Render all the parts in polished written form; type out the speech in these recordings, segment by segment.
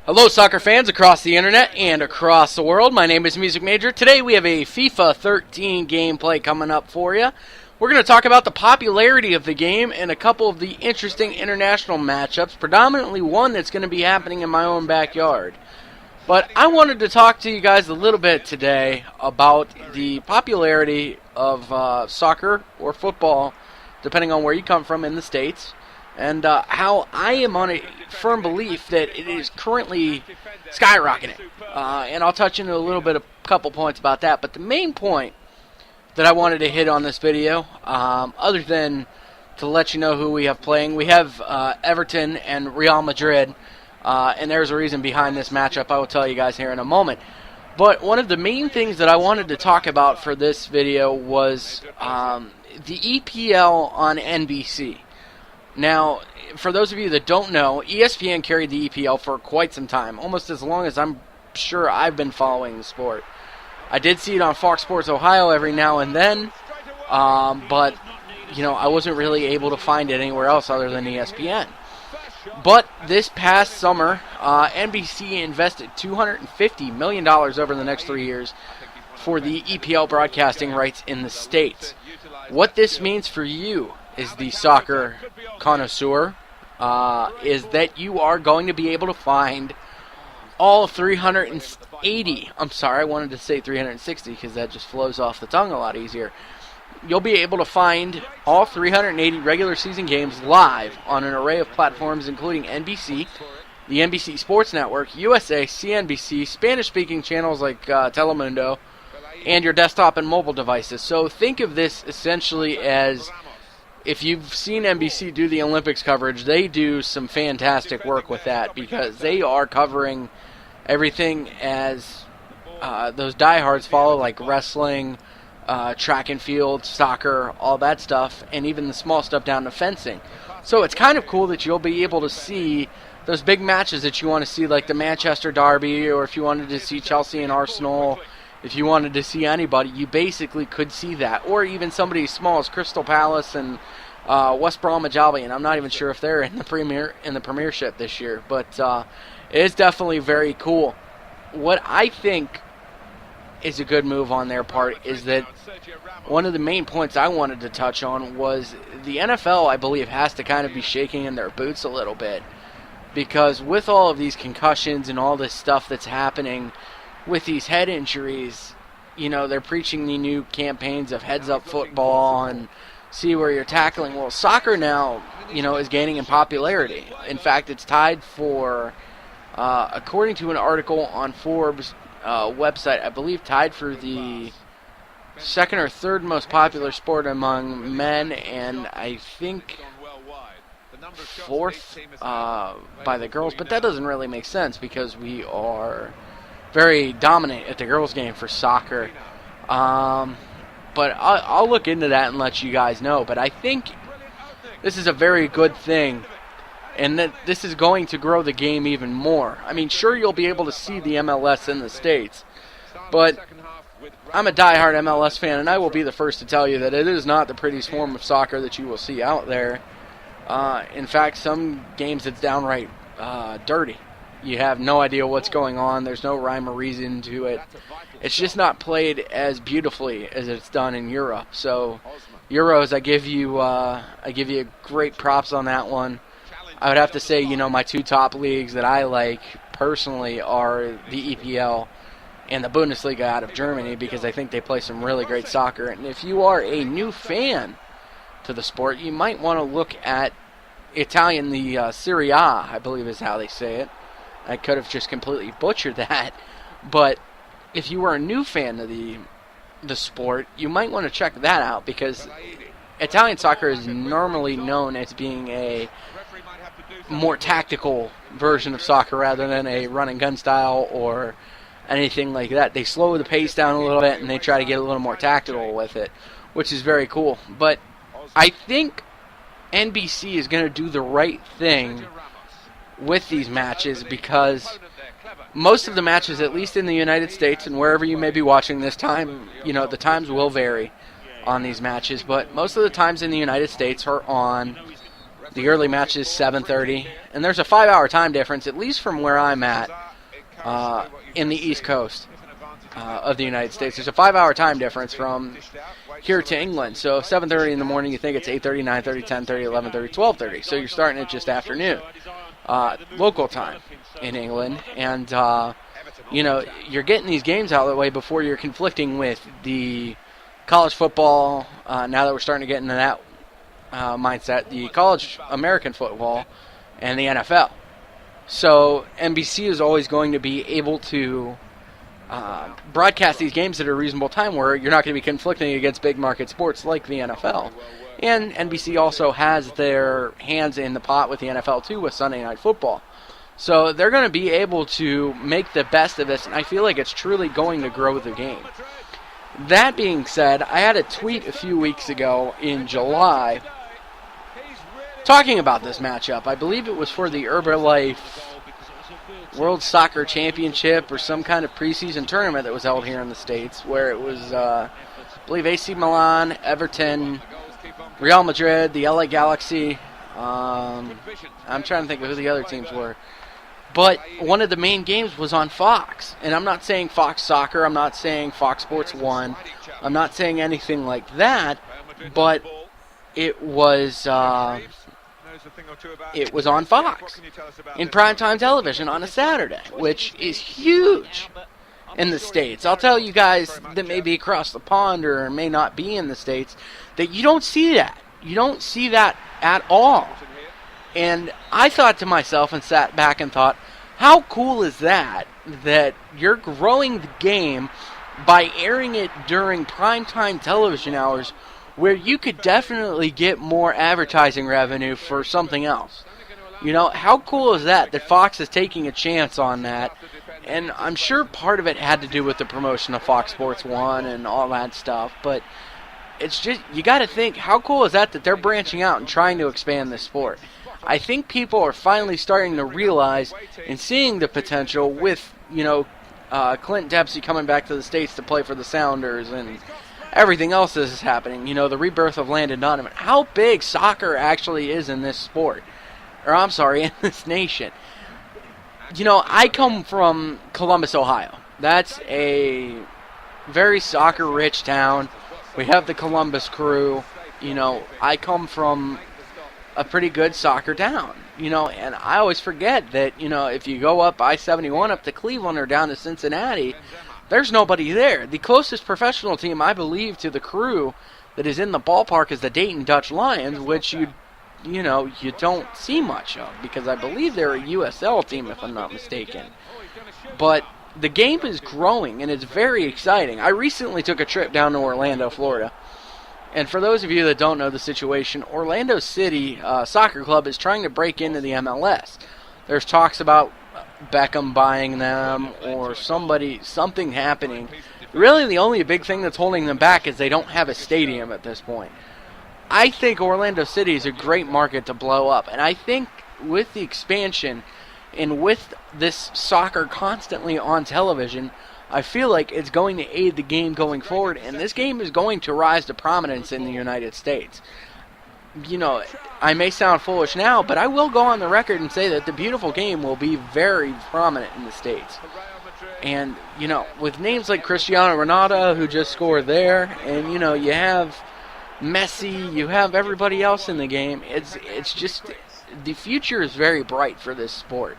Hello, soccer fans across the internet and across the world. My name is Music Major. Today we have a FIFA 13 gameplay coming up for you. We're going to talk about the popularity of the game and a couple of the interesting international matchups, predominantly one that's going to be happening in my own backyard. But I wanted to talk to you guys a little bit today about the popularity of soccer or football, depending on where you come from in the States, and how I am on a firm belief that it is currently skyrocketing. And I'll touch into a couple points about that. But the main point that I wanted to hit on this video, other than to let you know who we have playing, we have Everton and Real Madrid. And there's a reason behind this matchup I will tell you guys here in a moment. But one of the main things that I wanted to talk about for this video was the EPL on NBC. Now, for those of you that don't know, ESPN carried the EPL for quite some time, almost as long as I'm sure I've been following the sport. I did see it on Fox Sports Ohio every now and then, but I wasn't really able to find it anywhere else other than ESPN. But this past summer, NBC invested $250 million over the next 3 years for the EPL broadcasting rights in the States. What this means for you is the soccer connoisseur, is that you are going to be able to find all 380, I'm sorry, I wanted to say 360 because that just flows off the tongue a lot easier. You'll be able to find all 380 regular season games live on an array of platforms including NBC, the NBC Sports Network, USA, CNBC, Spanish-speaking channels like Telemundo, and your desktop and mobile devices. So think of this essentially as, if you've seen NBC do the Olympics coverage, they do some fantastic work with that because they are covering everything as those diehards follow, like wrestling, track and field, soccer, all that stuff, and even the small stuff down to fencing. So it's kind of cool that you'll be able to see those big matches that you want to see, like the Manchester Derby, or if you wanted to see Chelsea and Arsenal, if you wanted to see anybody, you basically could see that. Or even somebody as small as Crystal Palace and West Bromwich Albion. I'm not even sure if they're in the Premiership this year, but it is definitely very cool. What I think is a good move on their part is that one of the main points I wanted to touch on was the NFL, I believe, has to kind of be shaking in their boots a little bit, because with all of these concussions and all this stuff that's happening with these head injuries, they're preaching the new campaigns of heads-up football and see where you're tackling. Well, soccer now, is gaining in popularity. In fact, it's tied for, according to an article on Forbes' website, I believe tied for the second or third most popular sport among men, and I think fourth by the girls. But that doesn't really make sense because we are very dominant at the girls' game for soccer. But I'll look into that and let you guys know. But I think this is a very good thing, and that this is going to grow the game even more. I mean, sure, you'll be able to see the MLS in the States, but I'm a diehard MLS fan, and I will be the first to tell you that it is not the prettiest form of soccer that you will see out there. In fact, some games it's downright dirty. You have no idea what's going on. There's no rhyme or reason to it. It's just not played as beautifully as it's done in Europe. So, Euros, I give you great props on that one. I would have to say, my two top leagues that I like personally are the EPL and the Bundesliga out of Germany, because I think they play some really great soccer. And if you are a new fan to the sport, you might want to look at Italian, the Serie A, I believe is how they say it. I could have just completely butchered that. But if you are a new fan of the sport, you might want to check that out, because Italian soccer is normally known as being a more tactical version of soccer rather than a run and gun style or anything like that. They slow the pace down a little bit and they try to get a little more tactical with it, which is very cool. But I think NBC is going to do the right thing with these matches, because most of the matches, at least in the United States and wherever you may be watching this time, the times will vary on these matches, but most of the times in the United States are on The early match is 7:30, and there's a 5-hour time difference, at least from where I'm at, in the East Coast of the United States. There's a 5-hour time difference from here to England. So 7:30 in the morning, you think it's 8:30, 9:30, 10:30, 11:30, 12:30. So you're starting at just afternoon, local time in England, and you're getting these games out of the way before you're conflicting with the college football. Now that we're starting to get into that mindset, the college American football and the NFL. So NBC is always going to be able to broadcast these games at a reasonable time where you're not going to be conflicting against big market sports like the NFL. And NBC also has their hands in the pot with the NFL too with Sunday Night Football. So they're going to be able to make the best of this, and I feel like it's truly going to grow the game. That being said, I had a tweet a few weeks ago in July talking about this matchup. I believe it was for the Herbalife World Soccer Championship or some kind of preseason tournament that was held here in the States, where it was, I believe, AC Milan, Everton, Real Madrid, the LA Galaxy. I'm trying to think of who the other teams were. But one of the main games was on Fox. And I'm not saying Fox Soccer. I'm not saying Fox Sports 1. I'm not saying anything like that. But it was on Fox in primetime television on a Saturday, which is huge in the States. I'll tell you guys that may be across the pond or may not be in the States that you don't see that. You don't see that at all. And I thought to myself and sat back and thought, how cool is that you're growing the game by airing it during primetime television hours where you could definitely get more advertising revenue for something else. How cool is that Fox is taking a chance on that? And I'm sure part of it had to do with the promotion of Fox Sports 1 and all that stuff, but it's just, you got to think, how cool is that they're branching out and trying to expand this sport? I think people are finally starting to realize and seeing the potential with, Clint Dempsey coming back to the States to play for the Sounders and everything else that is happening. The rebirth of Landon Donovan. How big soccer actually is in this sport. In this nation. I come from Columbus, Ohio. That's a very soccer-rich town. We have the Columbus Crew. I come from a pretty good soccer town. And I always forget that, if you go up I-71 up to Cleveland or down to Cincinnati, there's nobody there. The closest professional team, I believe, to the Crew that is in the ballpark is the Dayton Dutch Lions, which you don't see much of, because I believe they're a USL team, if I'm not mistaken. But the game is growing, and it's very exciting. I recently took a trip down to Orlando, Florida. And for those of you that don't know the situation, Orlando City Soccer Club is trying to break into the MLS. There's talks about Beckham buying them or something happening. Really, the only big thing that's holding them back is they don't have a stadium at this point. I think Orlando City is a great market to blow up. And I think with the expansion and with this soccer constantly on television, I feel like it's going to aid the game going forward. And this game is going to rise to prominence in the United States. I may sound foolish now, but I will go on the record and say that the beautiful game will be very prominent in the States. And, with names like Cristiano Ronaldo, who just scored there, and, you have Messi, you have everybody else in the game, it's just, the future is very bright for this sport.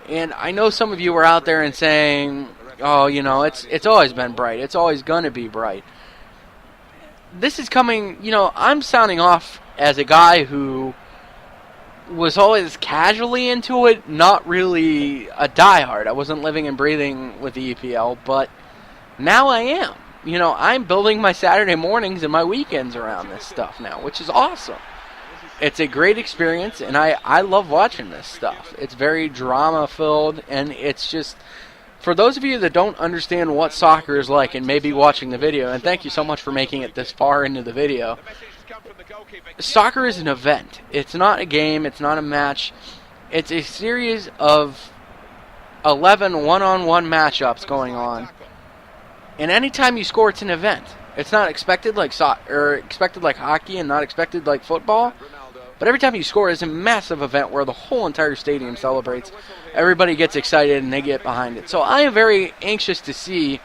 And I know some of you are out there and saying, oh, it's always been bright, it's always going to be bright. This is coming, I'm sounding off as a guy who was always casually into it, not really a diehard. I wasn't living and breathing with the EPL, but now I am. I'm building my Saturday mornings and my weekends around this stuff now, which is awesome. It's a great experience, and I love watching this stuff. It's very drama-filled, and it's just, for those of you that don't understand what soccer is like and maybe watching the video, and thank you so much for making it this far into the video, soccer is an event. It's not a game. It's not a match. It's a series of 11 one-on-one matchups going on. And anytime you score, it's an event. It's not expected like expected like hockey and not expected like football. But every time you score, it's a massive event where the whole entire stadium celebrates. Everybody gets excited and they get behind it. So I am very anxious to see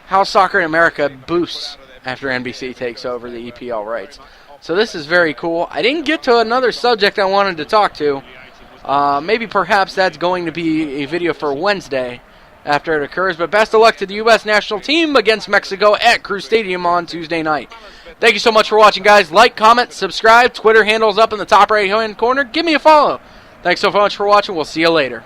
how soccer in America boosts after NBC takes over the EPL rights. So this is very cool. I didn't get to another subject I wanted to talk to. Maybe perhaps that's going to be a video for Wednesday after it occurs. But best of luck to the U.S. national team against Mexico at Crew Stadium on Tuesday night. Thank you so much for watching, guys. Like, comment, subscribe. Twitter handle's up in the top right-hand corner. Give me a follow. Thanks so much for watching. We'll see you later.